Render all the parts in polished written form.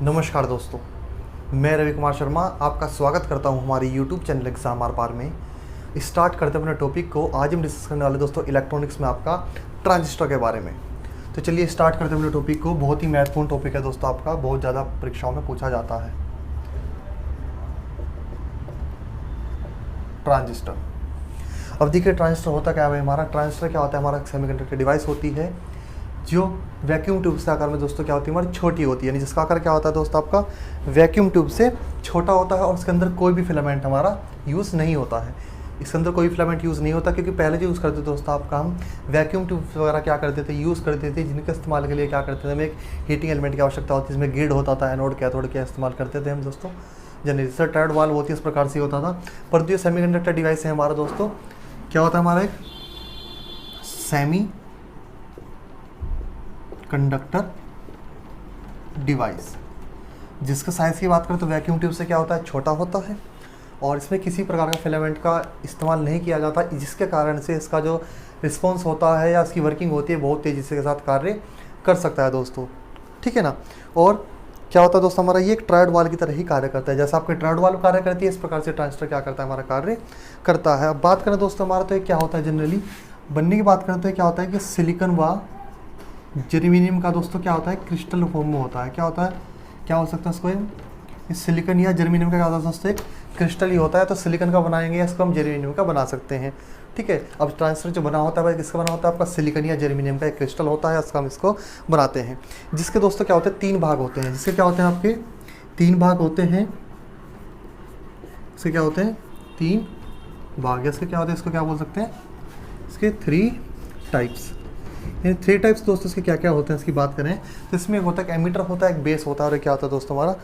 नमस्कार दोस्तों, मैं रवि कुमार शर्मा आपका स्वागत करता हूं हमारी YouTube चैनल एग्ज़ाम आर पार में। स्टार्ट करते हैं अपने टॉपिक को। आज हम डिस्कस करने वाले दोस्तों इलेक्ट्रॉनिक्स में आपका ट्रांजिस्टर के बारे में। तो चलिए स्टार्ट करते हैं अपने टॉपिक को। बहुत ही महत्वपूर्ण टॉपिक है दोस्तों, आपका बहुत ज़्यादा परीक्षाओं में पूछा जाता है। ट्रांजिस्टर। अब देखिए ट्रांजिस्टर होता क्या है हमारा। ट्रांजिस्टर क्या होता है, हमारा सेमीकंडक्टर डिवाइस होती है जो वैक्यूम ट्यूब से आकार में दोस्तों क्या होती है, हमारी छोटी होती है। यानी जिसका आकार क्या होता है दोस्तों आपका वैक्यूम ट्यूब से छोटा होता है और उसके अंदर कोई भी फिलामेंट हमारा यूज़ नहीं होता है। इसके अंदर कोई फिलामेंट यूज़ नहीं होता क्योंकि पहले जो यूज़ करते थे दोस्तों आपका हम वैक्यूम ट्यूब वगैरह क्या करते थे, यूज़ करते थे, जिनके इस्तेमाल के लिए क्या करते थे, हमें एक हीटिंग एलिमेंट की आवश्यकता होती है। इसमें ग्रिड होता था, एनोड कैथोड का इस्तेमाल करते थे हम दोस्तों। जनरली जैसे ट्रायड वाल्व होती है इस प्रकार से होता था। परंतु ये सेमीकंडक्टर डिवाइस है हमारा दोस्तों, क्या होता है हमारा एक सेमी कंडक्टर डिवाइस, जिसका साइज़ की बात करें तो वैक्यूम ट्यूब से क्या होता है, छोटा होता है और इसमें किसी प्रकार का फिलामेंट का इस्तेमाल नहीं किया जाता, जिसके कारण से इसका जो रिस्पॉन्स होता है या इसकी वर्किंग होती है बहुत तेज़ी से के साथ कार्य कर सकता है दोस्तों। ठीक है ना। और क्या होता है दोस्तों हमारा ये एक ट्रायड वाल्व की तरह ही कार्य करता है। जैसा आपके ट्रायड वाल्व कार्य करती है इस प्रकार से ट्रांजिस्टर क्या करता है, हमारा कार्य करता है। अब बात करें दोस्तों हमारा तो ये क्या होता है, जनरली बनने की बात करें तो क्या होता है कि सिलिकॉन व जर्मेनियम का दोस्तों क्या होता है, क्रिस्टल फॉर्म में होता है। क्या होता है, क्या हो सकता है इसको, इस सिलिकॉन या जर्मेनियम का क्या होता है दोस्तों, एक क्रिस्टल ही होता है। तो सिलिकॉन का बनाएंगे या इसको हम जर्मेनियम का बना सकते हैं। ठीक है। अब ट्रांजिस्टर जो बना होता है भाई किसका बना होता है, आपका सिलिकॉन या जर्मेनियम का एक क्रिस्टल होता है, इसका हम इसको बनाते हैं। जिसके दोस्तों क्या होते हैं, 3 भाग होते हैं। जिसके क्या होते हैं, आपके 3 भाग होते हैं। इसके क्या होते हैं, 3 भाग। इसके क्या होते हैं, इसको क्या बोल सकते हैं, इसके 3 टाइप्स। ये 3 टाइप्स दोस्तों इसके क्या क्या होते हैं इसकी बात करें तो इसमें एक होता है एमीटर होता है, एक बेस होता है और एक क्या होता है दोस्तों हमारा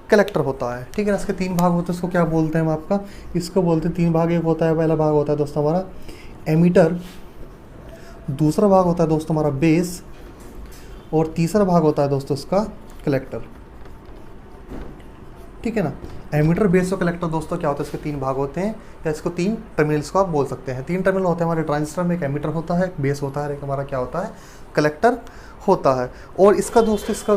कलेक्टर होता है। ठीक है ना। इसके 3 भाग होते हैं। इसको क्या बोलते हैं हम आपका, इसको बोलते हैं 3 भाग। एक होता है, पहला भाग होता है दोस्तों हमारा एमीटर, दूसरा भाग होता है दोस्तों हमारा बेस और तीसरा भाग होता है दोस्तों इसका कलेक्टर। ठीक है ना। एमीटर, बेस और कलेक्टर दोस्तों क्या होता है, इसके 3 भाग होते हैं या इसको 3 टर्मिनल्स को आप बोल सकते हैं। 3 टर्मिनल होते हैं हमारे ट्रांजिस्टर में, एक एमीटर होता है, एक बेस होता है, एक हमारा क्या होता है, कलेक्टर होता है। और इसका दोस्तों इसका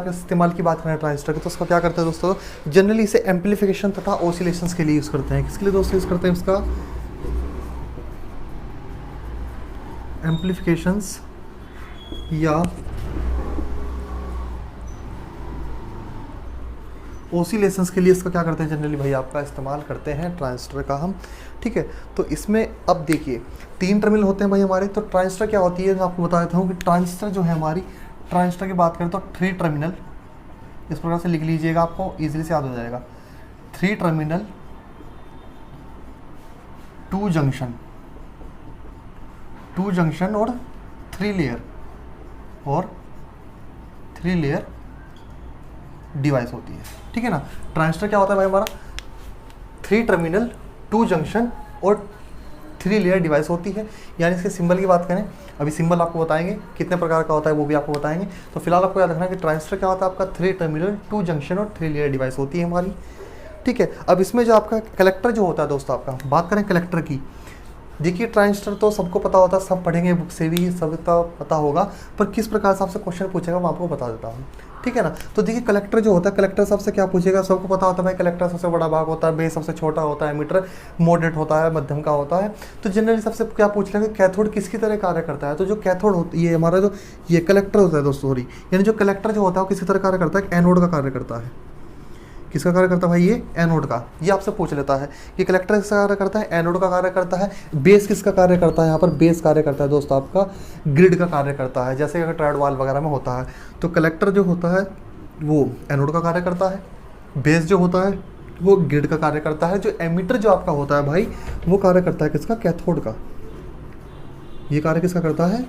इस्तेमाल की बात करें ट्रांजिस्टर की तो इसका क्या करते हैं दोस्तों, जनरली इसे एम्पलीफिकेशन तथा ऑसिलेशंस के लिए यूज़ करते हैं। किसके लिए दोस्तों यूज़ करते हैं, इसका एम्पलीफिकेशंस या ओसिलेशंस के लिए इसका क्या करते हैं, जनरली भाई आपका इस्तेमाल करते हैं ट्रांजिस्टर का हम। ठीक है। तो इसमें अब देखिए 3 टर्मिनल होते हैं भाई हमारे। तो ट्रांजिस्टर क्या होती है, मैं आपको बता देता हूँ कि ट्रांजिस्टर जो है हमारी, ट्रांजिस्टर की बात करें तो 3 टर्मिनल, इस प्रकार से लिख लीजिएगा, आपको ईजिली से याद हो जाएगा। 3 टर्मिनल 2 जंक्शन, 2 जंक्शन और 3 लेयर और 3 लेयर डिवाइस होती है। ठीक है ना। ट्रांजिस्टर क्या होता है भाई हमारा, 3 टर्मिनल 2 जंक्शन और 3 लेयर डिवाइस होती है। यानी इसके सिंबल की बात करें, अभी सिंबल आपको बताएंगे कितने प्रकार का होता है वो भी आपको बताएंगे। तो फिलहाल आपको याद रखना कि ट्रांजिस्टर क्या होता है आपका 3 टर्मिनल 2 जंक्शन और 3 लेयर डिवाइस होती है हमारी। ठीक है। अब इसमें जो आपका कलेक्टर जो होता है दोस्तों, आपका बात करें कलेक्टर की, देखिए ट्रांजिस्टर तो सबको पता होता है, सब पढ़ेंगे बुक से भी, सब पता होगा, पर किस प्रकार से आपसे क्वेश्चन पूछेगा मैं आपको बता देता हूँ। ठीक है ना। तो देखिए कलेक्टर जो होता है, कलेक्टर सबसे क्या पूछेगा, सबको पता होता है भाई कलेक्टर सबसे बड़ा भाग होता है, बेस सबसे छोटा होता है, एमीटर मॉडरेट होता है, मध्यम का होता है। तो जनरली सबसे क्या पूछ लेंगे, कैथोड किसकी तरह कार्य करता है। तो जो कैथोड होती है हमारा, जो ये कलेक्टर होता है दोस्तों, सॉरी, यानी जो कलेक्टर जो होता है वो किसी तरह कार्य करता है, एनोड का कार्य करता है। किसका कार्य करता है भाई, ये एनोड का। ये आपसे पूछ लेता है कि कलेक्टर किसका कार्य करता है, एनोड का कार्य करता है। बेस किसका कार्य करता है, यहाँ पर बेस कार्य करता है दोस्तों आपका ग्रिड का कार्य करता है, जैसे अगर ट्रायड वाल्व वगैरह में होता है। तो कलेक्टर जो होता है वो एनोड का कार्य करता है, बेस जो होता है वो ग्रिड का कार्य करता है। जो एमीटर जो आपका होता है भाई वो कार्य करता है किसका, कैथोड का। ये कार्य किसका करता है,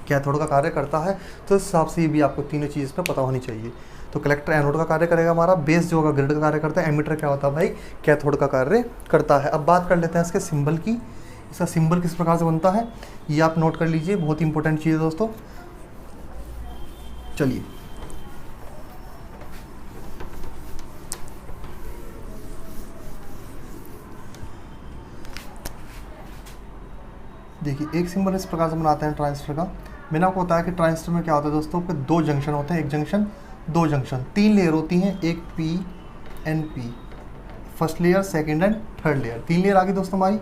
कैथोड का कार्य करता है। तो इस हिसाब से ये भी आपको तीनों चीज़ पर पता होनी चाहिए। तो कलेक्टर एनोड का कार्य करेगा हमारा, बेस जो होगा ग्रिड का कार्य करता है, एमीटर क्या होता है भाई कैथोड का कार्य करता है। अब बात कर लेते हैं इसके सिंबल की। इसका सिंबल किस प्रकार से बनता है ये आप नोट कर लीजिए, बहुत इंपॉर्टेंट चीज़ है दोस्तों। चलिए देखिए एक सिंबल इस प्रकार से बनाते हैं ट्रांजिस्टर का। मैंने आपको बताया कि ट्रांजिस्टर में क्या होता है दोस्तों, आपके 2 जंक्शन होते हैं, एक जंक्शन 2 जंक्शन, 3 लेयर होती हैं, एक P N P, first layer, second and third layer, 3 layer आ गई दोस्तों हमारी,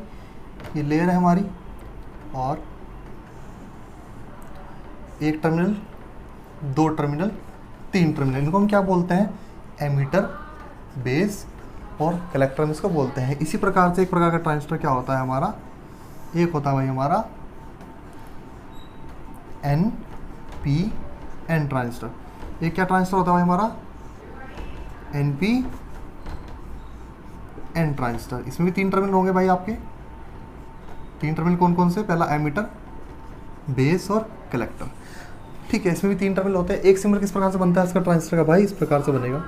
ये लेयर है हमारी, और एक टर्मिनल, 2 टर्मिनल, 3 टर्मिनल, इनको हम क्या बोलते हैं, एमीटर, बेस और कलेक्टर हम इसको बोलते हैं। इसी प्रकार से एक प्रकार का ट्रांजिस्टर क्या होता है हमारा, एक होता है भाई हमारा एन पी एन ट्रांजिस्टर। एक क्या ट्रांजिस्टर होता है भाई हमारा, एन पी एन ट्रांजिस्टर। इसमें भी 3 टर्मिनल होंगे भाई आपके, 3 टर्मिनल कौन कौन से, पहला एमीटर, बेस और कलेक्टर, ठीक है। इसमें भी 3 टर्मिनल होते हैं। एक सिंबल किस प्रकार से बनता है इसका ट्रांजिस्टर का भाई, इस प्रकार से बनेगा।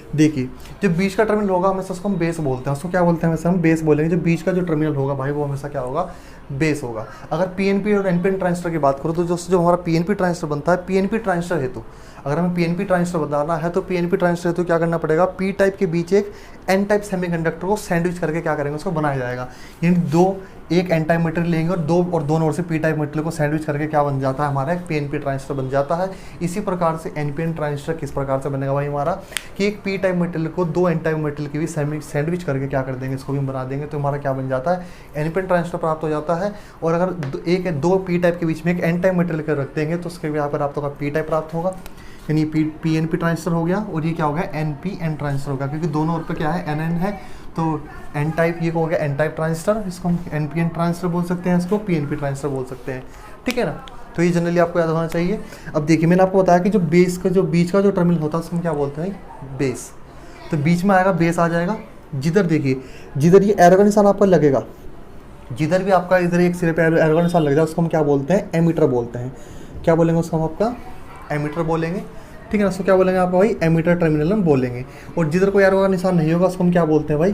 देखिए जो बीच का टर्मिनल होगा हमेशा उसको हम बेस बोलते हैं, उसको क्या बोलते हैं, हमेशा हम बेस बोलेंगे। जो बीच का जो टर्मिनल होगा भाई वो हमेशा क्या होगा, बेस होगा। अगर पीएनपी और एनपीएन ट्रांजिस्टर की बात करो तो जो हमारा पीएनपी ट्रांजिस्टर बनता है, पीएनपी ट्रांजिस्टर हेतु अगर हमें पीएनपी ट्रांजिस्टर बनाना है तो पीएनपी ट्रांजिस्टर हेतु क्या करना पड़ेगा, पी टाइप के बीच एक एन टाइप सेमीकंडक्टर को सैंडविच करके क्या करेंगे, उसको बनाया जाएगा। यानी एक एन टाइप मटेरियल लेंगे और दोनों ओर से पी टाइप मटेरियल को सैंडविच करके क्या बन जाता है, हमारा एक पीएनपी ट्रांजिस्टर बन जाता है। इसी प्रकार से एनपीएन ट्रांजिस्टर किस प्रकार से बनेगा भाई हमारा, कि एक पी टाइप मटेरियल को 2 एन टाइप मटेरियल की भी सैंडविच करके क्या कर देंगे, इसको भी बना देंगे, तो हमारा क्या बन जाता है, एनपीएन ट्रांजिस्टर प्राप्त हो जाता है। और अगर 2 पी टाइप के बीच में एक एन टाइप मटेरियल कर रख देंगे तो उसके यहाँ पर आपका पी टाइप प्राप्त होगा, यानी पी एन पी ट्रांजिस्टर हो गया। और ये क्या हो गया, एन पी एन ट्रांजिस्टर हो गया, क्योंकि दोनों ओर पे क्या है, एन एन है, तो एन टाइप ये हो गया एन टाइप ट्रांजिस्टर, इसको हम एन पी एन ट्रांजिस्टर बोल सकते हैं, इसको पी एन पी ट्रांजिस्टर बोल सकते हैं, ठीक है ना। तो ये जनरली आपको याद होना चाहिए। अब देखिए मैंने आपको बताया कि जो बेस का जो बीच का जो टर्मिनल होता है उसको हम क्या बोलते हैं, बेस। तो बीच में आएगा बेस आ जाएगा। जिधर देखिए जिधर ये एरो का निशान आपका लगेगा, जिधर भी आपका इधर एक सिरे पे एरो का निशान लग जाए उसको हम क्या बोलते हैं, एमीटर बोलते हैं। क्या बोलेंगे उसको हम आपका एमीटर बोलेंगे, ठीक है ना। उसको क्या बोलेंगे आप भाई, एमीटर टर्मिनल हम बोलेंगे। और जिधर कोई एरो का निशान नहीं होगा उसको हम क्या बोलते हैं भाई,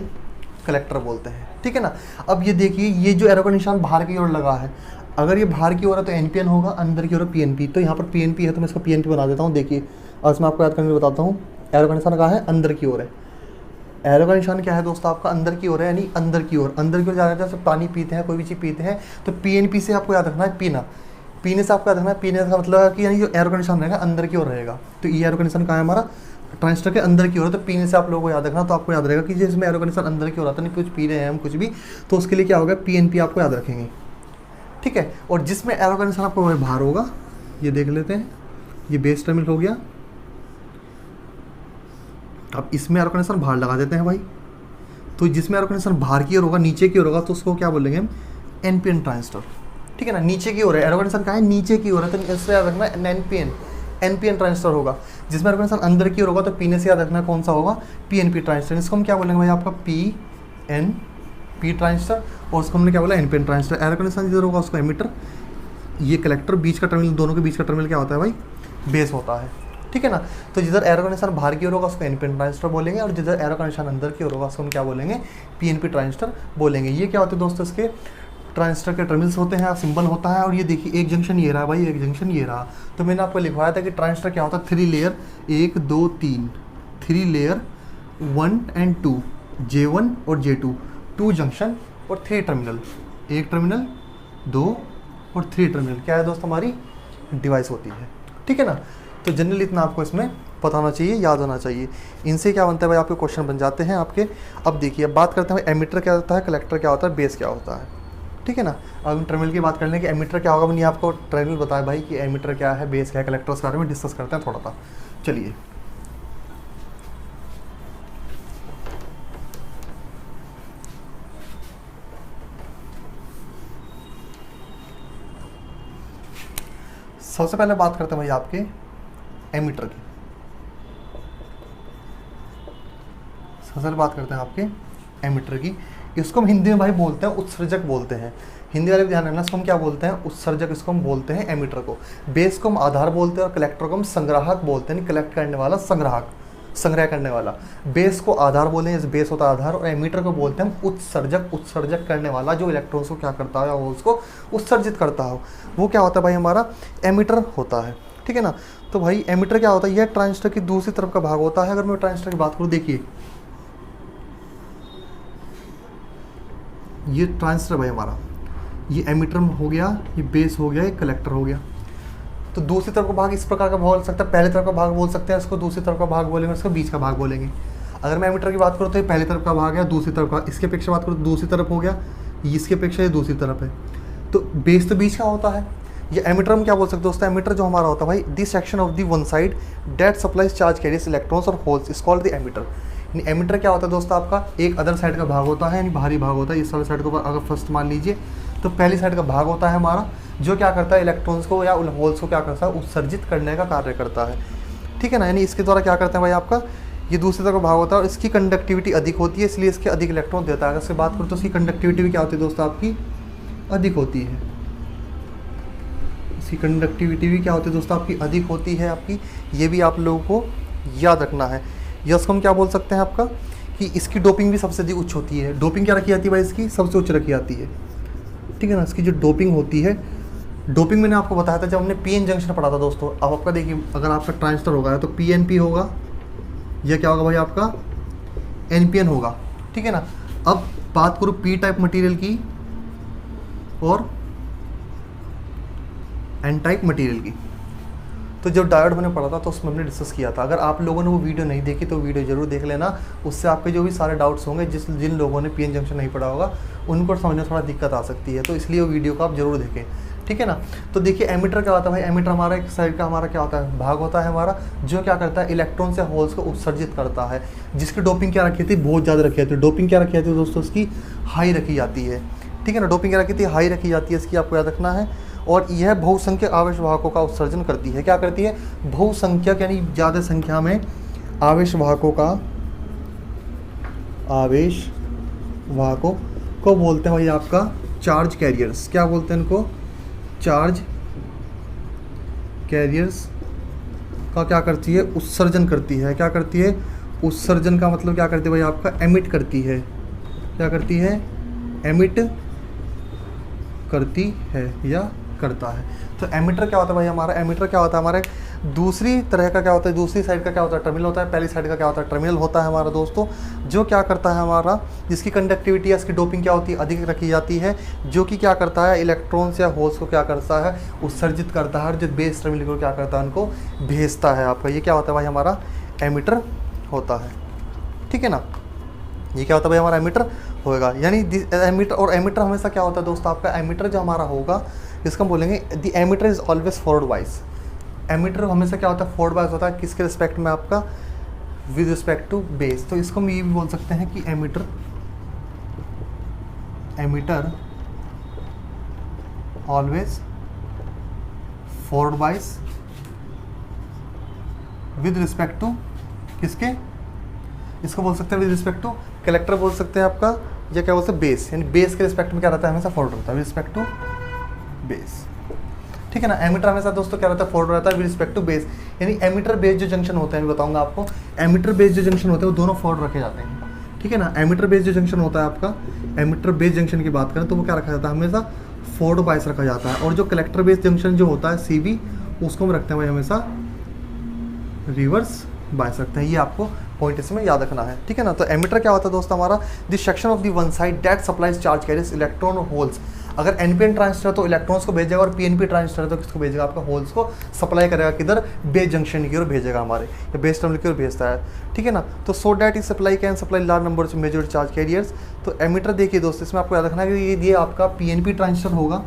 कलेक्टर बोलते हैं, ठीक है ना। अब ये देखिए ये जो एरो का निशान बाहर की ओर लगा है, अगर ये बाहर की ओर है तो एनपीएन होगा, अंदर की ओर पीएनपी। तो यहाँ पर पीएनपी है तो मैं इसको पीएनपी बना देता हूँ। देखिए और इसमें आपको याद करके बताता हूँ, एरो का निशान कहाँ है, अंदर की ओर है। एरो का निशान क्या है दोस्तों, आपका अंदर की ओर है, यानी अंदर की ओर ज़्यादा जैसे पानी पीते हैं, कोई भी चीज़ पीते हैं तो पीएनपी से आपको याद रखना है पीना, पीने से आपको याद रखना है, पीने का मतलब है कि यानी जो एरो का निशान रहेगा अंदर की ओर रहेगा। तो ये एरो का निशान कहाँ है हमारा, ट्रांजिस्टर के अंदर की ओर है, तो पीने से आप लोगों को याद रखना। तो आपको याद रहेगा कि जिसमें एरो का निशान अंदर की ओर आता है, नहीं कुछ पी रहे हैं हम कुछ भी, तो उसके लिए क्या होगा, पीएनपी आपको याद रखेंगे, ठीक है। और जिसमें एरो का निशान आपको बाहर होगा, ये देख लेते हैं, ये बेस टर्मिनल हो गया। अब इसमें एरो का निशान बाहर लगा देते हैं भाई। तो जिसमें एरो का निशान बाहर की ओर होगा, नीचे की ओर होगा, तो उसको क्या बोलेंगे हम, एनपीएन ट्रांजिस्टर, ठीक है ना। नीचे की ओर है, एरो का निशान कहाँ है, नीचे की ओर है, तो इससे याद रखना एनपीएन ट्रांजिस्टर होगा। जिसमें एरो का निशान अंदर की ओर होगा तो पीने से याद रखना कौन सा होगा, पीएनपी ट्रांजिस्टर। इसको हम क्या बोलेंगे भाई, आपका पी ट्रांजिस्टर, और उसको हमने क्या बोला, एनपीएन ट्रांजिस्टर। एरो का निशान जिधर होगा उसको एमीटर, ये कलेक्टर, बीच का टर्मिनल, दोनों के बीच का टर्मिनल क्या होता है भाई, बेस होता है, ठीक है ना। तो जिधर एरो का निशान बाहर की ओर होगा उसको एनपीएन ट्रांजिस्टर बोलेंगे, और जिधर एरो का निशान अंदर की ओर होगा उसको हम क्या बोलेंगे, पीएनपी ट्रांजिस्टर बोलेंगे। ये क्या होते हैं दोस्तों, इसके ट्रांजिस्टर के टर्मिनल्स होते हैं, सिंबल होता है। और ये देखिए एक जंक्शन ये रहा भाई, एक जंक्शन ये रहा। तो मैंने आपको लिखवाया था कि ट्रांजिस्टर क्या होता है, 3 लेयर, 1 2 3, 3 लेयर 1 and 2, J1 और J2, 2 जंक्शन और 3 टर्मिनल, 1 टर्मिनल 2 और 3 टर्मिनल क्या है दोस्तों, हमारी डिवाइस होती है, ठीक है ना। तो जनरली इतना आपको इसमें पता होना चाहिए, याद होना चाहिए। इनसे क्या बनता है भाई, आपके क्वेश्चन बन जाते हैं आपके। अब देखिए अब बात करते हैं भाई, एमीटर क्या होता है, कलेक्टर क्या होता है, बेस क्या होता है, ठीक है ना। अब हम टर्मिनल की बात कर लें कि एमीटर क्या होगा, मैंने आपको टर्मिनल बताया भाई कि एमीटर क्या है, बेस क्या है, कलेक्टर, उसके बारे में डिस्कस करते हैं थोड़ा सा। चलिए सबसे पहले बात करते हैं भाई आपके एमीटर की। सबसे पहले बात करते हैं आपके एमीटर की। इसको हम हिंदी में भाई बोलते हैं उत्सर्जक बोलते हैं। हिंदी वाले भी ध्यान रखना, इसको हम क्या बोलते हैं, उत्सर्जक, इसको हम बोलते हैं एमीटर को। बेस को हम आधार बोलते हैं और कलेक्टर को हम संग्राहक बोलते हैं, कलेक्ट करने वाला, संग्राहक, संग्रह करने वाला। बेस को आधार बोलते हैं, बेस होता है आधार, और एमीटर को बोलते हैं हम उत्सर्जक, उत्सर्जक करने वाला, जो इलेक्ट्रॉन्स को क्या करता है, वो उसको उत्सर्जित करता हो, वो क्या होता है भाई, हमारा एमीटर होता है, ठीक है ना। तो भाई एमीटर क्या होता है, यह ट्रांजिस्टर की दूसरी तरफ का भाग होता है। अगर मैं ट्रांजिस्टर की बात करूँ, देखिए ये ट्रांजिस्टर भाई हमारा, ये एमीटर हो गया, ये बेस हो गया, ये कलेक्टर हो गया। तो दूसरी तरफ का भाग इस प्रकार का बोल सकता है, पहले तरफ का भाग बोल सकते हैं इसको, दूसरी तरफ का भाग बोलेंगे इसको बीच का भाग बोलेंगे। अगर मैं एमीटर की बात करूँ तो ये पहली तरफ का भाग है, दूसरी तरफ का, इसके अपेक्षा बात करूँ तो दूसरी तरफ हो गया, इसके अपेक्षा ये दूसरी तरफ है। तो बेस तो बीच का होता है। ये एमीटर में क्या बोल सकते हैं दोस्तों, एमीटर जो हमारा होता है भाई, this section of the one side that supplies charge carriers electrons और holes is called the emitter. यानी एमीटर क्या होता है दोस्तों, आपका एक अदर साइड का भाग होता है, यानी बाहरी भाग होता है। इस वाले साइड को अगर फर्स्ट मान लीजिए तो पहली साइड का भाग होता है हमारा, जो क्या करता है इलेक्ट्रॉन्स को या होल्स को क्या करता है, उत्सर्जित करने का कार्य करता है। ठीक है ना, यानी इसके द्वारा क्या करते हैं भाई आपका, ये दूसरी तरफ का भाग होता है और इसकी कंडक्टिविटी अधिक होती है, इसलिए इसके अधिक इलेक्ट्रॉन देता है। अगर इससे बात करूँ तो इसकी कंडक्टिविटी भी क्या होती है दोस्तों, आपकी अधिक होती है। इसकी कंडक्टिविटी भी क्या होती है दोस्तों, आपकी अधिक होती है आपकी। ये भी आप लोगों को याद रखना है। यस हम क्या बोल सकते हैं आपका, कि इसकी डोपिंग भी सबसे अधिक उच्च होती है। डोपिंग क्या रखी जाती है भाई, इसकी सबसे उच्च रखी जाती है। ठीक है ना, इसकी जो डोपिंग होती है, डोपिंग मैंने आपको बताया था जब हमने पीएन जंक्शन पढ़ा था दोस्तों। अब आपका देखिए, अगर आपका ट्रांजिस्टर होगा तो पीएनपी होगा, यह क्या होगा भाई आपका एनपीएन होगा। ठीक है ना। अब बात करूँ पी टाइप मटेरियल की और एन टाइप मटेरियल की, तो जब डायोड मैंने पढ़ा था तो उसमें हमने डिस्कस किया था। अगर आप लोगों ने वो वीडियो नहीं देखी तो वीडियो जरूर देख लेना, उससे आपके जो भी सारे डाउट्स होंगे, जिन लोगों ने पीएन जंक्शन नहीं पढ़ा होगा उनको समझने में थोड़ा दिक्कत आ सकती है, तो इसलिए वो वीडियो को आप जरूर देखें। ठीक है ना। तो देखिए एमीटर क्या होता है भाई, एमीटर हमारा एक साइड का हमारा क्या होता है, भाग होता है हमारा, जो क्या करता है इलेक्ट्रॉन से होल्स को उत्सर्जित करता है, जिसकी डोपिंग क्या रखी थी, बहुत ज़्यादा रखी जाती है। डोपिंग क्या रखी जाती है दोस्तों, उसकी हाई रखी जाती है। ठीक है ना, डोपिंग क्या रखी थी, हाई रखी जाती है, इसकी आपको याद रखना है। और यह बहुसंख्यक आवेश वाहकों का उत्सर्जन करती है। क्या करती है, बहुसंख्यक यानी ज़्यादा संख्या में आवेश वाहकों को बोलते हैं भाई आपका चार्ज कैरियर्स। क्या बोलते हैं इनको, चार्ज कैरियर्स का क्या करती है, उत्सर्जन करती है। क्या करती है, उत्सर्जन का मतलब क्या करती है भाई आपका, एमिट करती है। क्या करती है, एमिट करती है या करता है। तो एमीटर क्या होता है भाई हमारा, एमीटर क्या होता है हमारे दूसरी तरह का क्या होता है, दूसरी साइड का क्या होता है टर्मिनल होता है, पहली साइड का क्या होता है टर्मिनल होता है हमारा दोस्तों, जो क्या करता है हमारा, जिसकी कंडक्टिविटी या इसकी डोपिंग क्या होती है, अधिक रखी जाती है, जो कि क्या करता है इलेक्ट्रॉन्स या होल्स को क्या करता है, उत्सर्जित करता है, जो बेस टर्मिनल को क्या करता है उनको भेजता है आपका। ये क्या होता है भाई हमारा एमीटर होता है। ठीक है ना, ये क्या होता है भाई हमारा एमीटर होगा। यानी एमीटर, और एमीटर हमेशा क्या होता है दोस्तों आपका, एमीटर जो हमारा होगा इसका हम बोलेंगे the emitter is always forward wise. Emitter हमेशा क्या होता है, फॉरवर्ड वाइज होता है, किसके रिस्पेक्ट में आपका, विद रिस्पेक्ट टू बेस। तो इसको हम ये भी बोल सकते हैं कि emitter always forward wise with respect to किसके, इसको बोल सकते हैं विद रिस्पेक्ट टू कलेक्टर बोल सकते हैं आपका, या क्या बोलते हैं बेस, यानी बेस के रिस्पेक्ट में क्या रहता है, हमेशा फॉरवर्ड होता है विद रिस्पेक्ट टू बेस। ठीक है ना, एमीटर हमेशा दोस्तों क्या रहता है, फॉरवर्ड रहता है विद रिस्पेक्ट टू बेस। यानी एमीटर बेस जो जंक्शन होते हैं, मैं बताऊंगा आपको, एमीटर बेस जो जंक्शन होते हैं वो दोनों फॉरवर्ड रखे जाते हैं। ठीक है ना, एमीटर बेस जो जंक्शन होता है आपका, एमीटर बेस जंक्शन की बात करें तो वो क्या रखा जाता है, हमेशा फॉरवर्ड बायस रखा जाता है। और जो कलेक्टर बेस जंक्शन जो होता है सीबी, उसको हम रखते हैं भाई हमेशा रिवर्स बायस रखते हैं। ये आपको पॉइंट इसमें याद रखना है। ठीक है ना, तो एमीटर क्या होता है दोस्तों हमारा, this section of the one side that supplies charge carriers electron और होल्स। अगर एनपीएन ट्रांजिस्टर तो इलेक्ट्रॉन्स को भेजेगा, और पीएनपी ट्रांजिस्टर तो किसको भेजेगा, आपका होल्स को सप्लाई करेगा, किधर, बेस जंक्शन की ओर भेजेगा, हमारे या बेस टर्मिनल की ओर भेजता है। ठीक है ना, तो so that is supply can supply large number of major charge carriers. तो एमीटर देखिए दोस्तों, इसमें आपको याद रखना है कि ये आपका पीएनपी ट्रांजिस्टर होगा।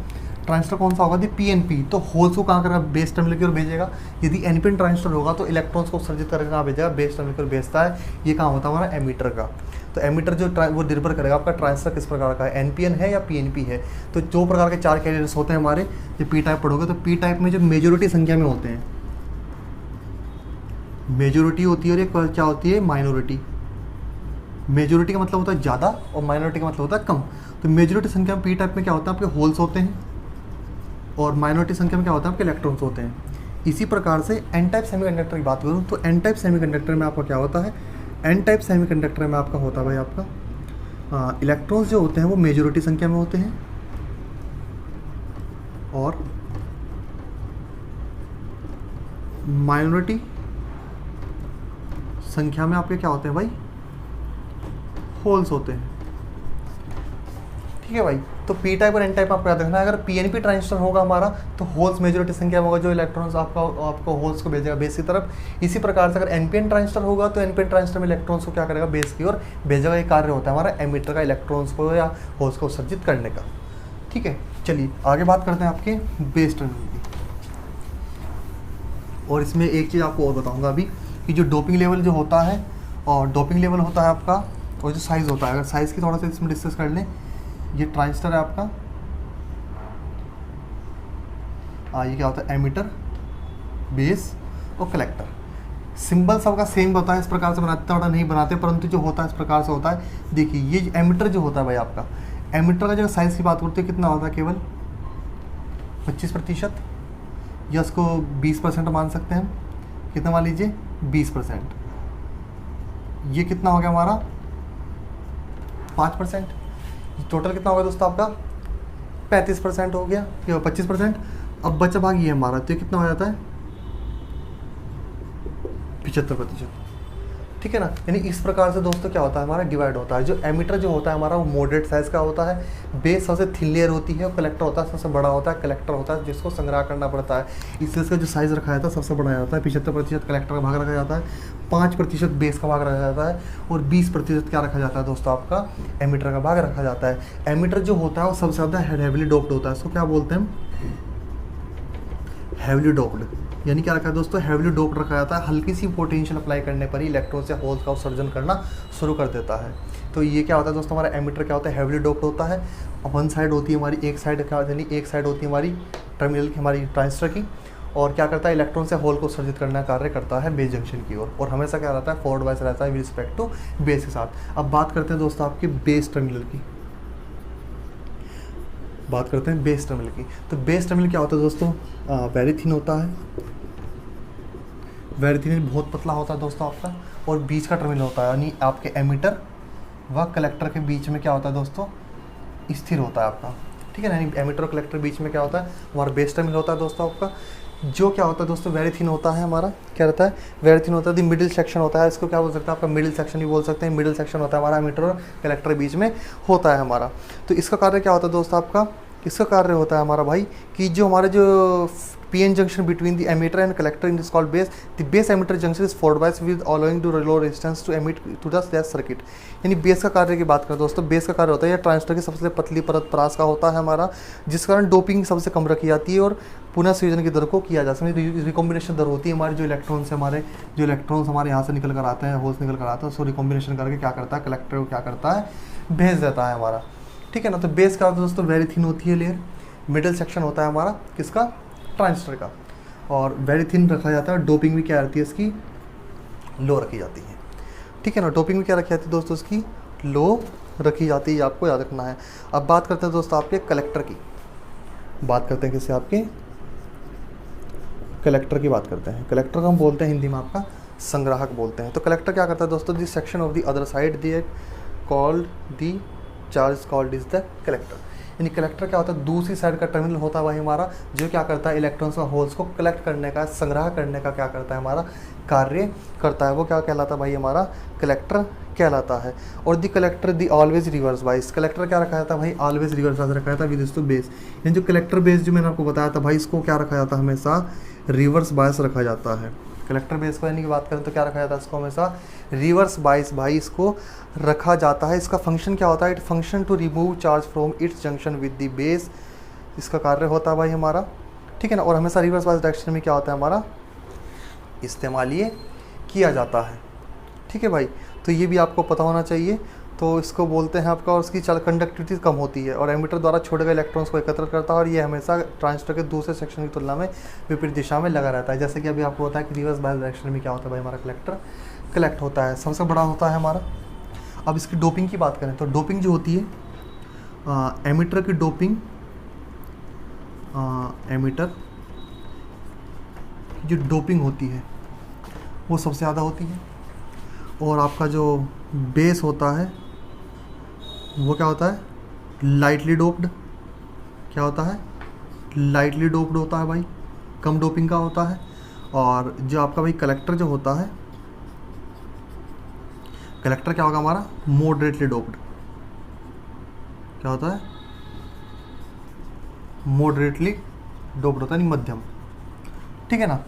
ट्रांजिस्टर कौन सा होगा, दी पीएनपी, तो होल्स को कहाँ करेगा, बेस टर्मिनल की ओर भेजेगा। यदि एनपीएन ट्रांजिस्टर होगा तो इलेक्ट्रॉन्स को उत्सर्जित करके कहाँ भेजेगा, बेस टर्मिनल की ओर भेजता है। ये कहाँ होता है हमारा एमीटर का। तो एमीटर जो वो निर्भर करेगा आपका ट्रांजिस्टर किस प्रकार का है, एनपीएन है या पीएनपी है। तो दो प्रकार के चार कैरियर्स होते हैं हमारे, जो पी टाइप पढ़ोगे तो पी टाइप में जो मेजोरिटी संख्या में होते हैं, मेजोरिटी होती है, और एक क्या होती है, माइनॉरिटी। मेजोरिटी का मतलब होता है ज़्यादा और माइनॉरिटी का मतलब होता है कम। तो मेजोरिटी संख्या में पी टाइप में क्या होता है, आपके होल्स होते हैं, और माइनॉरिटी संख्या में क्या होता है, आपके इलेक्ट्रॉन्स होते हैं। इसी प्रकार से एन टाइप सेमीकंडक्टर की बात करूँ तो एन टाइप सेमीकंडक्टर में आपका क्या होता है, एन टाइप सेमीकंडक्टर में आपका होता है भाई आपका इलेक्ट्रॉन्स जो होते हैं वो मेजोरिटी संख्या में होते हैं, और माइनॉरिटी संख्या में आपके क्या होते हैं भाई, होल्स होते हैं। ठीक है भाई, तो पी टाइप और एन टाइप आपको याद रखना है। अगर पीएनपी ट्रांजिस्टर होगा हमारा तो होल्स मेजॉरिटी संख्या में होगा, जो इलेक्ट्रॉन्स आपको होल्स को भेजेगा बेस की तरफ। इसी प्रकार से अगर एनपीएन ट्रांजिस्टर होगा तो एनपीएन ट्रांजिस्टर में इलेक्ट्रॉन्स को क्या करेगा, बेस की ओर भेजेगा। ये कार्य होता है हमारा एमिटर का इलेक्ट्रॉन्स को या होल्स को उत्सर्जित करने का। ठीक है, चलिए आगे बात करते हैं आपके बेस टर्मिनल की। और इसमें एक चीज़ आपको और बताऊंगा अभी कि जो डोपिंग लेवल जो होता है, और डोपिंग लेवल होता है आपका, और जो साइज़ होता है, अगर साइज़ की थोड़ा सा इसमें डिस्कस कर लें। ये ट्रांजिस्टर है आपका, ये क्या होता है, एमिटर, बेस और कलेक्टर। सिंबल सबका सेम होता है, इस प्रकार से बनाते थोड़ा नहीं बनाते, परंतु जो होता है इस प्रकार से होता है। देखिए ये एमिटर जो होता है भाई आपका, एमिटर का जो साइज़ की बात करते हैं कितना होता है, केवल 25%, या उसको 20% मान सकते हैं। कितना मान लीजिए, 20%। ये कितना हो गया हमारा, 5%। टोटल कितना होगा दोस्तों आपका, 35% हो गया, ये 25%। अब बचा भाग ये हमारा, तो ये कितना हो जाता है, 75%। ठीक है ना। यानी इस प्रकार से दोस्तों क्या होता है हमारा, डिवाइड होता है। जो एमिटर जो होता है हमारा वो मॉडरेट साइज़ का होता है, बेस सबसे थिन लेयर होती है, और कलेक्टर होता है सबसे बड़ा होता है। कलेक्टर होता है जिसको संग्रह करना पड़ता है, इसलिए इसका जो साइज़ रखा जाता है सबसे बड़ा जाता है। 75% कलेक्टर का भाग रखा जाता है, 5% बेस का भाग रखा जाता है, और 20% क्या रखा जाता है दोस्तों, आपका एमिटर का भाग रखा जाता है। एमिटर जो होता है वो सबसे ज़्यादा हेवीली डोप्ड होता है, इसको क्या बोलते हैं, हेवीली डोप्ड। यानी क्या रखा है दोस्तों, हेवीली डोप्ड रखा जाता है। हल्की सी पोटेंशियल अप्लाई करने पर ही इलेक्ट्रॉन से होल्स का उत्सर्जन करना शुरू कर देता है। तो ये क्या होता है दोस्तों, हमारा एमिटर क्या होता है, हेवीली डोप्ड होता है। वन साइड होती है हमारी, एक साइड क्या यानी एक साइड होती है हमारी टर्मिनल की, हमारी ट्रांजिस्टर की, और क्या करता है, इलेक्ट्रॉन से होल को उत्सर्जित करने का कार्य करता है बेस जंक्शन की ओर, और हमेशा क्या रहता है, फॉरवर्ड बायस रहता है विद रिस्पेक्ट टू बेस के साथ। अब बात करते हैं दोस्तों आपके बेस टर्मिनल की, बात करते हैं बेस टर्मिनल की। तो बेस टर्मिनल क्या होता है दोस्तों, वेरी थिन होता है, वेरी थिन बहुत पतला होता है दोस्तों आपका, और बीच का टर्मिनल होता है, यानी आपके एमिटर व कलेक्टर के बीच में क्या होता है दोस्तों, स्थिर होता है आपका। ठीक है ना, यानी एमिटर और कलेक्टर बीच में क्या होता है, हमारा बेस टर्मिनल होता है दोस्तों आपका, जो क्या होता है दोस्तों, वेरी थिन होता है हमारा। क्या रहता है, वेरी थिन होता है। मिडिल सेक्शन होता है, इसको क्या बोल सकते हैं, आपका मिडिल सेक्शन भी बोल सकते हैं। मिडिल सेक्शन होता है हमारा एमिटर और कलेक्टर के बीच में होता है हमारा। तो इसका कार्य क्या होता है दोस्तों आपका, इसका कार्य होता है हमारा भाई कि जो हमारे जो PN junction between the emitter and collector in this called base, the base emitter junction is forward bias with allowing to low resistance to emit to the that circuit. यानी बेस का कार्य की बात करें दोस्तों, बेस का कार्य होता है यह ट्रांजिस्टर की सबसे पतली परत परास का होता है हमारा, जिस कारण डोपिंग सबसे कम रखी जाती है और पुनः संयोजन की दर को किया जा सकता है। रिकॉम्बिनेशन दर होती है हमारी, जो इलेक्ट्रॉन्स हमारे यहाँ से निकल कर आते हैं, होल्स निकल कर आते हैं, उसको रिकॉम्बिनेशन करके क्या करता है, कलेक्टर को क्या करता है, भेज देता है हमारा। ठीक है ना। तो बेस का दोस्तों वेरी थिन होती है लेयर, मिडिल सेक्शन होता है हमारा किसका, ट्रांजिस्टर का, और वेरी थिन रखा जाता है। डोपिंग भी क्या रहती है इसकी, लो रखी जाती है। ठीक है ना, डोपिंग भी क्या रखी जाती है दोस्तों, इसकी लो रखी जाती है, आपको याद रखना है। अब बात करते हैं दोस्तों आपके कलेक्टर की, बात करते हैं किससे, आपके कलेक्टर की बात करते हैं। कलेक्टर को हम बोलते हैं हिंदी में आपका संग्राहक बोलते हैं। तो कलेक्टर क्या करता है दोस्तों, this section of the other side the called the charge called is the collector. यानी कलेक्टर क्या होता है, दूसरी साइड का टर्मिनल होता है वही हमारा, जो क्या करता है, इलेक्ट्रॉन्स और होल्स को कलेक्ट करने का, संग्रह करने का क्या करता है, हमारा कार्य करता है। वो क्या कहलाता है भाई, हमारा कलेक्टर कहलाता है। और दी कलेक्टर दी ऑलवेज रिवर्स बाइस, कलेक्टर क्या रखा जाता है भाई, ऑलवेज रिवर्स बाइस रखा जाता है विद टू बेस। यानी जो कलेक्टर बेस जो मैंने आपको बताया था भाई, इसको क्या रखा जाता है, हमेशा रिवर्स बाइस रखा जाता है। कलेक्टर बेस को यानी की बात करें तो क्या रखा जाता है, इसको हमेशा रिवर्स बाइस भाई इसको रखा जाता है। इसका फंक्शन क्या होता है, it function to remove charge from its junction with the base, इसका कार्य होता है भाई हमारा। ठीक है ना। और हमेशा रिवर्स बाइस डायरेक्शन में क्या होता है हमारा, इस्तेमाल ये किया जाता है। ठीक है भाई, तो ये भी आपको पता होना चाहिए। तो इसको बोलते हैं आपका, और उसकी कंडक्टिविटी कम होती है, और एमिटर द्वारा छोड़े गए इलेक्ट्रॉन्स को एकत्र करता है, और ये हमेशा ट्रांजिस्टर के दूसरे सेक्शन की तुलना में विपरीत दिशा में लगा रहता है। जैसे कि अभी आपको पता है कि रिवर्स बायस डायरेक्शन में क्या होता है भाई, हमारा कलेक्टर कलेक्ट होता है, सबसे बड़ा होता है हमारा। अब इसकी डोपिंग की बात करें तो डोपिंग जो होती है, एमिटर की डोपिंग, एमिटर जो डोपिंग होती है वो सबसे ज़्यादा होती है, और आपका जो बेस होता है वो क्या होता है, लाइटली डोप्ड। क्या होता है, लाइटली डोप्ड होता है भाई, कम डोपिंग का होता है। और जो आपका भाई कलेक्टर जो होता है, कलेक्टर क्या होगा हमारा, मॉडरेटली डोप्ड। क्या होता है, मॉडरेटली डोप्ड होता है, यानी मध्यम, ठीक है ना।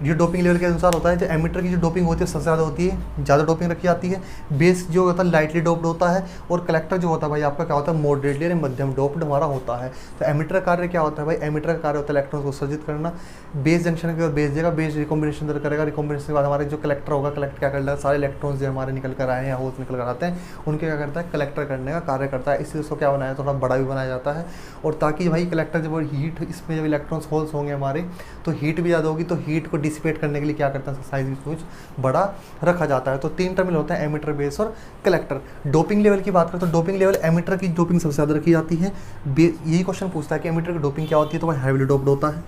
ये डोपिंग लेवल के अनुसार होता है। जो एमिटर की जो डोपिंग होती है सबसे ज़्यादा होती है, ज़्यादा डोपिंग रखी जाती है। बेस जो होता है लाइटली डोप्ड होता है, और कलेक्टर जो होता है भाई आपका क्या होता है, मॉडरेटली यानी मध्यम डोप्ड हमारा होता है। तो एमिटर का कार्य क्या होता है भाई, एमिटर का कार्य होता है इलेक्ट्रॉन को उत्सर्जित करना। बेस जंक्शन के बाद बेस देगा, बेस रिकॉम्बिनेशन करेगा, रिकॉम्बिनेशन के बाद हमारे जो कलेक्टर होगा, कलेक्ट क्या करता है, सारे इलेक्ट्रॉन्स जो हमारे निकल कर आए हैं या होल्स निकल कर आते हैं, उनके क्या करता है, कलेक्टर करने का कार्य करता है। इसलिए उसको क्या बनाया, थोड़ा बड़ा भी बनाया जाता है। और ताकि भाई कलेक्टर जब हीट, इसमें जब इलेक्ट्रॉन्स होल्स होंगे हमारे, तो हीट भी ज़्यादा होगी, तो हीट को डिसिपेट करने के लिए क्या करता है, साइज कुछ बड़ा रखा जाता है। तो 3 टर्मिनल होते हैं, एमिटर, बेस और कलेक्टर। डोपिंग लेवल की बात करें तो डोपिंग लेवल, एमिटर की डोपिंग सबसे ज़्यादा रखी जाती है। यही क्वेश्चन पूछता है कि एमिटर की डोपिंग क्या होती है, तो वह हैवीली डोप्ड होता है।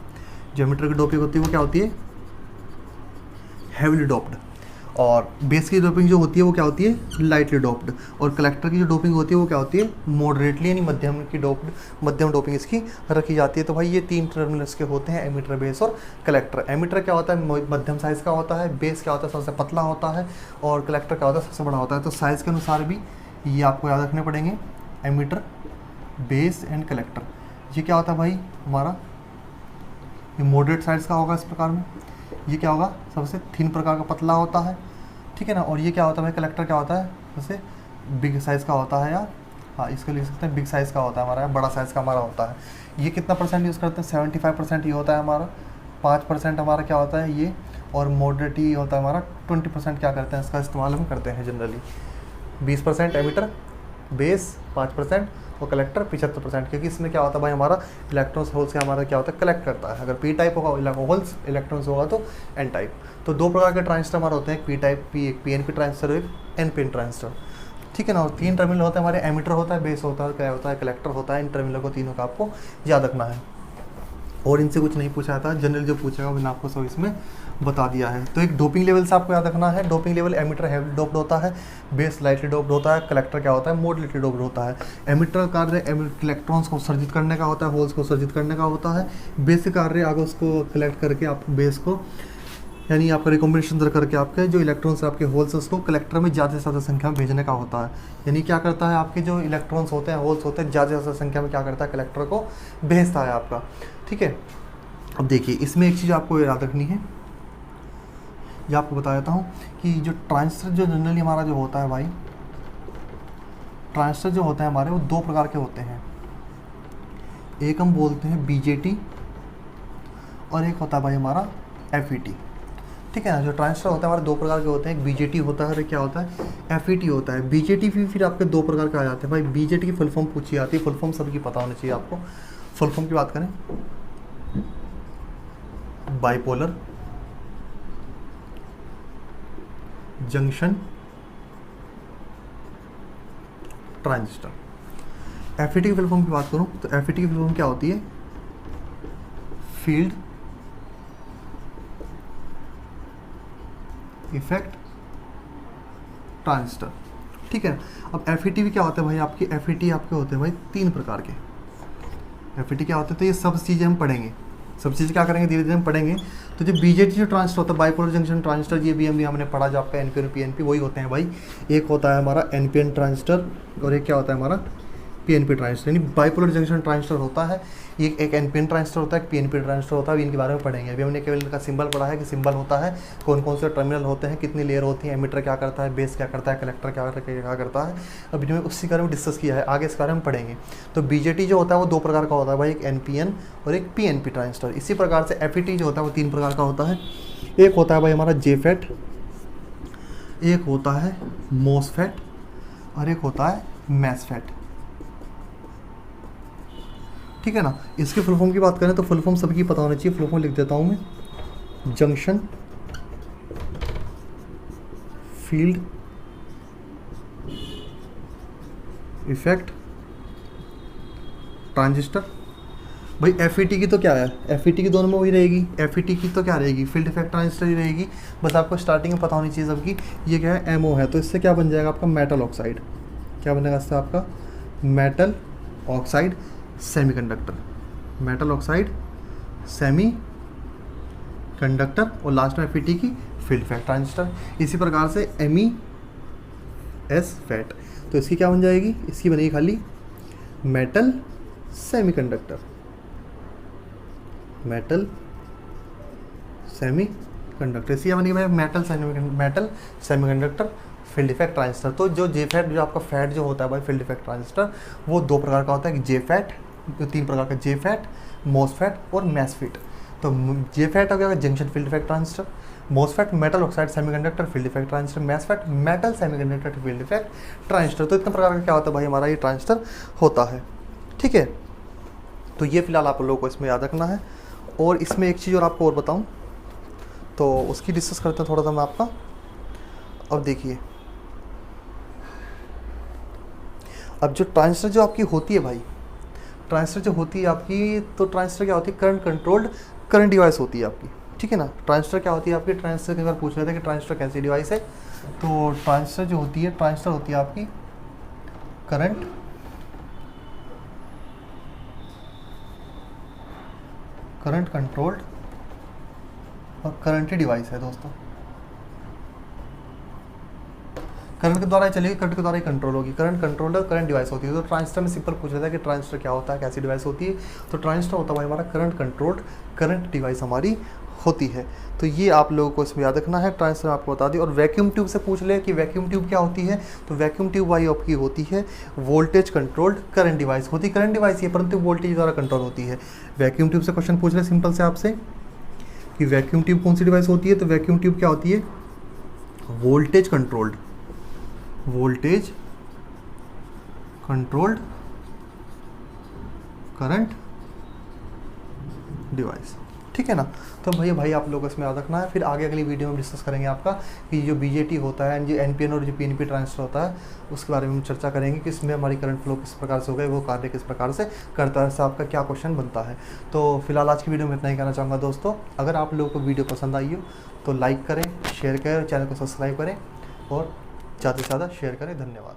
जो एमिटर की डोपिंग होती है वो क्या होती है, हैवीली डोप्ड। और बेस की डोपिंग जो होती है वो क्या होती है, लाइटली डोप्ड। और कलेक्टर की जो डोपिंग होती है वो क्या होती है, मॉडरेटली यानी मध्यम की डोप्ड, मध्यम डोपिंग इसकी रखी जाती है। तो भाई ये 3 टर्मिनल्स के होते हैं, एमिटर, बेस और कलेक्टर। एमिटर क्या होता है, मध्यम साइज़ का होता है। बेस क्या होता है, सबसे पतला होता है। और कलेक्टर क्या होता है, सबसे बड़ा होता है। तो साइज़ के अनुसार भी ये आपको याद रखने पड़ेंगे, एमिटर, बेस एंड कलेक्टर। ये क्या होता है भाई हमारा, ये मॉडरेट साइज़ का होगा इस प्रकार में। ये क्या होगा, सबसे थिन प्रकार का पतला होता है, ठीक है ना। और ये क्या होता है भाई, कलेक्टर क्या होता है, जैसे बिग साइज़ का होता है, या हाँ इसको लिख सकते हैं बिग साइज़ का होता है हमारा, बड़ा साइज़ का हमारा होता है। ये कितना परसेंट यूज़ करते हैं, 75% ये होता है हमारा। 5% हमारा क्या होता है ये, और मॉडरेट ही होता है हमारा। 20% क्या करते हैं, इसका इस्तेमाल हम करते हैं जनरली। 20% एमिटर, बेस 5% और कलेक्टर 75%। क्योंकि इसमें क्या होता है भाई, हमारा इलेक्ट्रॉन्स होल्स का हमारा क्या होता है, कलेक्ट करता है। अगर पी टाइप होगा होल्स, इलेक्ट्रॉन्स होगा तो एन टाइप। तो 2 प्रकार के ट्रांजिस्टर हमारे होते हैं, एक पी टाइप, एक पी एन पी ट्रांजिस्टर और एक एन पी एन ट्रांजिस्टर, ठीक है ना। और 3 टर्मिनल होते हैं हमारे, एमिटर होता है, बेस होता है, क्या होता है, कलेक्टर होता है। इन टर्मिनल को तीनों का आपको याद रखना है। और इनसे कुछ नहीं पूछा था, जनरल जो पूछेगा मैंने आपको सब इसमें बता दिया है। तो एक डोपिंग लेवल से आपको याद रखना है, doping level, emitter heavily doped होता है, बेस लाइटली डोप्ड होता है, कलेक्टर क्या होता है, मॉडरेटली डोप्ड होता है। एमिटर कार्य इलेक्ट्रॉन्स को उत्सर्जित करने का होता है, होल्स को उत्सर्जित करने का होता है। बेस कार्य आगे उसको कलेक्ट करके आप बेस को, यानी आपका रिकॉम्बिनेशन करके आपके जो इलेक्ट्रॉन्स आपके होल्स उसको कलेक्टर में ज़्यादा से ज़्यादा संख्या में भेजने का होता है। यानी क्या करता है, आपके जो इलेक्ट्रॉन्स होते हैं, होल्स होते हैं, ज़्यादा से ज़्यादा संख्या में क्या करता है, कलेक्टर को भेजता है आपका, ठीक है। अब देखिए इसमें एक चीज़ आपको याद रखनी है, ये आपको बता देता हूँ कि जो ट्रांजिस्टर जो जनरली हमारा जो होता है भाई, ट्रांजिस्टर जो होते हैं हमारे वो 2 प्रकार के होते हैं। एक हम बोलते हैं बीजेटी और एक होता है भाई हमारा एफईटी, ठीक है ना। जो ट्रांजिस्टर होता है हमारे 2 प्रकार के होते हैं, एक बीजेटी होता है और एक क्या होता है, एफईटी होता है। बीजेटी फिर आपके 2 प्रकार के आ जाते हैं भाई। बीजेटी की फुल फॉर्म पूछी जाती है, फुल फॉर्म सबकी पता होनी चाहिए आपको। फुल फॉर्म की बात करें, बाइपोलर जंक्शन ट्रांजिस्टर। एफईटी की फुल फॉर्म की बात करूं तो एफईटी की फुल फॉर्म क्या होती है, फील्ड इफेक्ट ट्रांजिस्टर, ठीक है। अब एफईटी भी क्या होता है भाई, आपकी एफईटी आपके होते हैं भाई 3 प्रकार के। एफईटी क्या होते हैं, तो ये सब चीज़ें हम पढ़ेंगे, सब चीज़ें क्या करेंगे, धीरे धीरे हम पढ़ेंगे। तो जो बीजेटी जो ट्रांजिस्टर होता है, बाइपोलर जंक्शन ट्रांजिस्टर, ये भी हमने पढ़ा, जो आपका एनपीएन पीएनपी वही होते हैं भाई। एक होता है हमारा एनपीएन ट्रांजिस्टर और एक क्या होता है हमारा पीएनपी ट्रांजिस्टर। यानी बाइपोलर जंक्शन ट्रांजिस्टर होता है, ये एक एनपीएन ट्रांजिस्टर होता है, एक पीएनपी ट्रांजिस्टर होता है। अभी इनके बारे में पढ़ेंगे। अभी हमने केवल इनका सिंबल पढ़ा है कि सिंबल होता है, कौन कौन से टर्मिनल होते हैं, कितनी लेयर होती है, एमिटर क्या करता है, बेस क्या करता है, कलेक्टर क्या करता है। अभी हमने उसी बारे में डिस्कस किया है, आगे इस बारे में पढ़ेंगे। तो बीजेटी जो होता है वो 2 प्रकार का होता है भाई, एक एनपीएन और एक पीएनपी ट्रांजिस्टर। इसी प्रकार से एफईटी जो होता है वो 3 प्रकार का होता है। एक होता है भाई हमारा जेफेट, एक होता है मोसफेट और एक होता है मैसफेट, ठीक है ना। इसके फुल फॉर्म की बात करें तो फुल फॉर्म सबकी पता होनी चाहिए। फुल फॉर्म लिख देता हूं मैं, जंक्शन फील्ड इफेक्ट ट्रांजिस्टर। भाई एफईटी की तो क्या है, एफईटी की दोनों में वही रहेगी। एफईटी की तो क्या रहेगी, फील्ड इफेक्ट ट्रांजिस्टर ही रहेगी। बस आपको स्टार्टिंग में पता होनी चाहिए सबकी। ये क्या है, एमओ है, तो इससे क्या बन जाएगा आपका मेटल ऑक्साइड। क्या बनेगा इससे आपका, metal oxide semiconductor, metal oxide semi conductor. और लास्ट में एफईटी की फील्ड इफेक्ट ट्रांजिस्टर। इसी प्रकार से एमईएस फैट, तो इसकी क्या बन जाएगी, इसकी बनेगी खाली metal semiconductor, metal semi conductor, इसी यानी भाई metal semiconductor field effect transistor. तो जो जेफेट जो आपका फैट जो होता है भाई फील्ड इफेक्ट ट्रांजिस्टर, वो दो प्रकार का होता है, जेफेट, तीन प्रकार का, जेफेट, मोसफेट और मैसफेट। तो जेफेट हो गया junction field effect transistor, MOSFET metal oxide semiconductor field effect transistor, MOSFET metal semiconductor field effect transistor. तो इतने प्रकार का क्या होता है भाई हमारा ये ट्रांजिस्टर होता है, ठीक है। तो ये फिलहाल आप लोगों को इसमें याद रखना है। और इसमें एक चीज़ और आपको और बताऊं तो उसकी डिस्कस करते हैं थोड़ा सा मैं आपका। अब देखिए, अब जो ट्रांजिस्टर जो आपकी होती है भाई, ट्रांजिस्टर जो होती है आपकी, तो ट्रांजिस्टर क्या होती है, करंट कंट्रोल्ड करंट डिवाइस होती है आपकी, ठीक है ना। ट्रांजिस्टर क्या होती है आपकी, ट्रांजिस्टर के बार पूछ रहे थे कि ट्रांजिस्टर कैसी डिवाइस है, तो ट्रांजिस्टर जो होती है, ट्रांजिस्टर होती है आपकी करंट कंट्रोल्ड और करंट डिवाइस है दोस्तों। करंट के द्वारा ही चलेगी, करंट के द्वारा ही कंट्रोल होगी, करंट कंट्रोल्ड और करंट डिवाइस होती है। तो ट्रांजिस्टर में सिंपल पूछ रहा था कि ट्रांजिस्टर क्या होता है, कैसी डिवाइस होती है, तो ट्रांजिस्टर होता है हमारा करंट कंट्रोल्ड करंट डिवाइस हमारी होती है। तो ये आप लोगों को इसमें याद रखना है। ट्रांजिस्टर आपको बता दी। और वैक्यूम ट्यूब से पूछ ले कि वैक्यूम ट्यूब क्या होती है, तो वैक्यूम ट्यूब भाई आपकी होती है वोल्टेज कंट्रोल्ड करंट डिवाइस, होती करंट डिवाइस ही है परंतु वोल्टेज द्वारा कंट्रोल होती है। वैक्यूम ट्यूब से क्वेश्चन पूछ ले सिंपल से आपसे कि वैक्यूम ट्यूब कौन सी डिवाइस होती है, तो वैक्यूम ट्यूब क्या होती है, वोल्टेज कंट्रोल्ड करंट डिवाइस, ठीक है ना। तो भाई आप लोगों को इसमें याद रखना है। फिर आगे अगली वीडियो में डिस्कस करेंगे आपका कि जो बीजेटी होता है, जो एनपीएन और जो पीएनपी ट्रांजिस्टर होता है, उसके बारे में हम चर्चा करेंगे कि इसमें हमारी करंट फ्लो किस प्रकार से हो गए, वो कार्य किस प्रकार से करता है, इससे आपका क्या क्वेश्चन बनता है। तो फिलहाल आज की वीडियो में इतना ही कहना चाहूँगा दोस्तों। अगर आप लोगों को वीडियो पसंद आई हो तो लाइक करें, शेयर करें, चैनल को सब्सक्राइब करें और ज़्यादा से ज़्यादा शेयर करें। धन्यवाद।